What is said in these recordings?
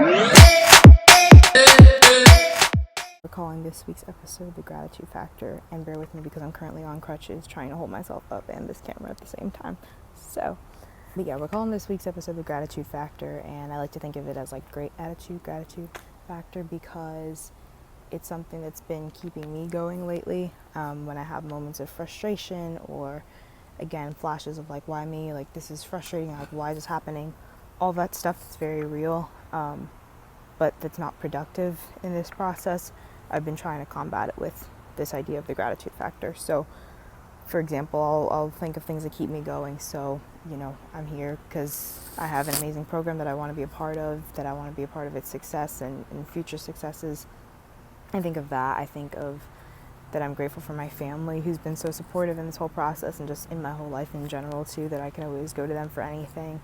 We're calling this week's episode The Gratitude Factor, and bear with me because I'm currently on crutches trying to hold myself up and this camera at the same time. But yeah, we're calling this week's episode The Gratitude Factor, and I like to think of it as like great attitude, gratitude factor, because it's something that's been keeping me going lately. When I have moments of frustration or, again, flashes of like, why me? Like, this is frustrating. Like, why is this happening? All that stuff is very real, but that's not productive in this process. I've been trying to combat it with this idea of the gratitude factor. So, for example, I'll think of things that keep me going. So, I'm here because I have an amazing program that I want to be a part of, that I want to be a part of its success and future successes. I think of that. I think of that I'm grateful for my family who's been so supportive in this whole process and just in my whole life in general too, that I can always go to them for anything.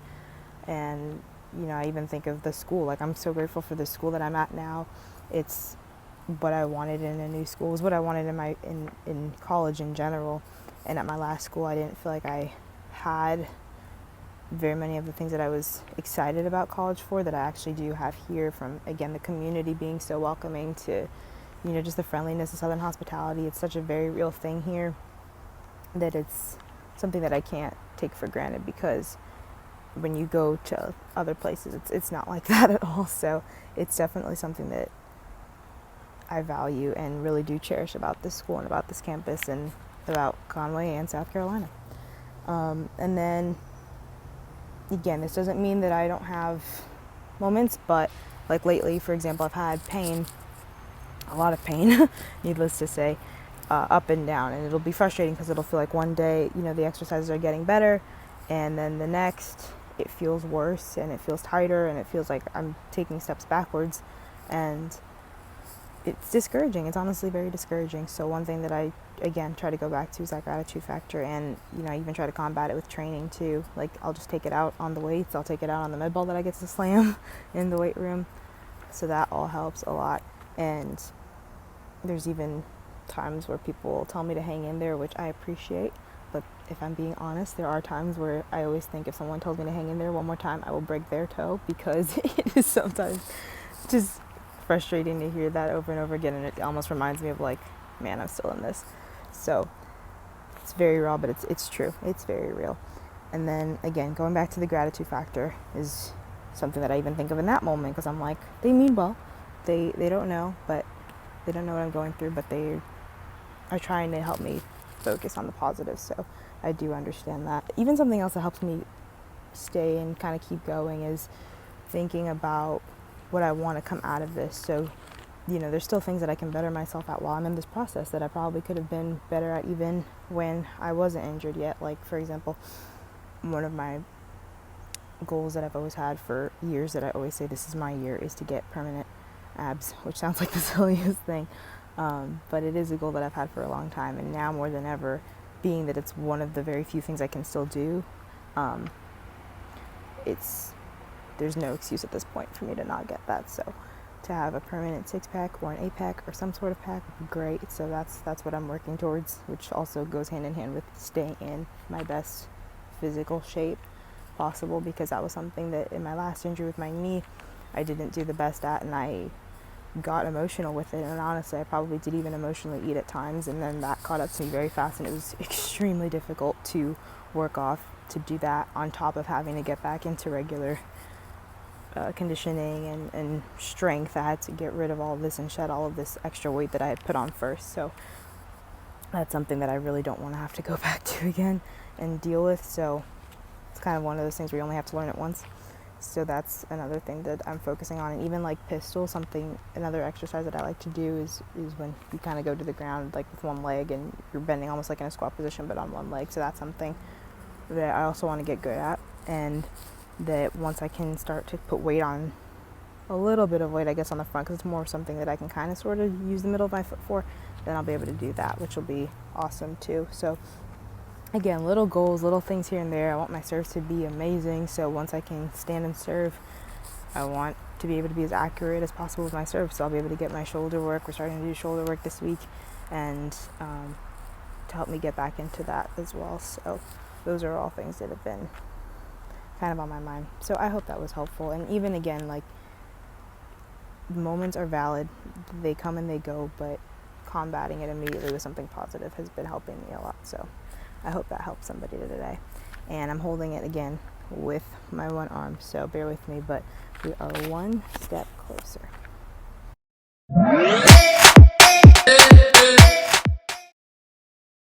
And, I even think of the school. Like, I'm so grateful for the school that I'm at now. It's what I wanted in a new school. It was what I wanted in college in general. And at my last school, I didn't feel like I had very many of the things that I was excited about college for that I actually do have here, from, again, the community being so welcoming to, just the friendliness of Southern hospitality. It's such a very real thing here that it's something that I can't take for granted, because when you go to other places, it's not like that at all. So it's definitely something that I value and really do cherish about this school and about this campus and about Conway and South Carolina. And then, again, this doesn't mean that I don't have moments, but like lately, for example, I've had pain, a lot of pain, needless to say, up and down. And it'll be frustrating because it'll feel like one day, the exercises are getting better, and then the next it feels worse and it feels tighter and it feels like I'm taking steps backwards, and it's discouraging. It's honestly very discouraging. So one thing that I, again, try to go back to is that gratitude factor, and I even try to combat it with training too. Like, I'll just take it out on the weights, I'll take it out on the med ball that I get to slam in the weight room. So that all helps a lot. And there's even times where people tell me to hang in there, which I appreciate. But if I'm being honest, there are times where I always think if someone tells me to hang in there one more time, I will break their toe, because it is sometimes just frustrating to hear that over and over again. And it almost reminds me of like, man, I'm still in this. So it's very raw, but it's true. It's very real. And then, again, going back to the gratitude factor is something that I even think of in that moment, because I'm like, they mean well. They don't know, but they don't know what I'm going through, but they are trying to help me focus on the positive. So I do understand that. Even something else that helps me stay and kind of keep going is thinking about what I want to come out of this. So, there's still things that I can better myself at while I'm in this process that I probably could have been better at even when I wasn't injured yet. Like, for example, one of my goals that I've always had for years, that I always say this is my year, is to get permanent abs, which sounds like the silliest thing. But it is a goal that I've had for a long time, and now more than ever, being that it's one of the very few things I can still do, there's no excuse at this point for me to not get that. So to have a permanent 6-pack or an 8-pack or some sort of pack would be great. So that's what I'm working towards, which also goes hand in hand with staying in my best physical shape possible, because that was something that in my last injury with my knee, I didn't do the best at, and I got emotional with it. And honestly, I probably did even emotionally eat at times, and then that caught up to me very fast, and it was extremely difficult to work off, to do that on top of having to get back into regular conditioning and strength. I had to get rid of all of this and shed all of this extra weight that I had put on first. So that's something that I really don't want to have to go back to again and deal with. So it's kind of one of those things where you only have to learn it once. So that's another thing that I'm focusing on. And even like pistol, another exercise that I like to do is when you kind of go to the ground like with one leg and you're bending almost like in a squat position but on one leg. So that's something that I also want to get good at, and that once I can start to put weight on, a little bit of weight, I guess, on the front, because it's more something that I can kind of sort of use the middle of my foot for, then I'll be able to do that, which will be awesome too. So again, little goals, little things here and there. I want my serve to be amazing. So once I can stand and serve, I want to be able to be as accurate as possible with my serve. So I'll be able to get my shoulder work. We're starting to do shoulder work this week, and to help me get back into that as well. So those are all things that have been kind of on my mind. So I hope that was helpful. And even again, like, moments are valid, they come and they go, but combating it immediately with something positive has been helping me a lot. So I hope that helps somebody today. And I'm holding it again with my one arm, so bear with me, but we are one step closer.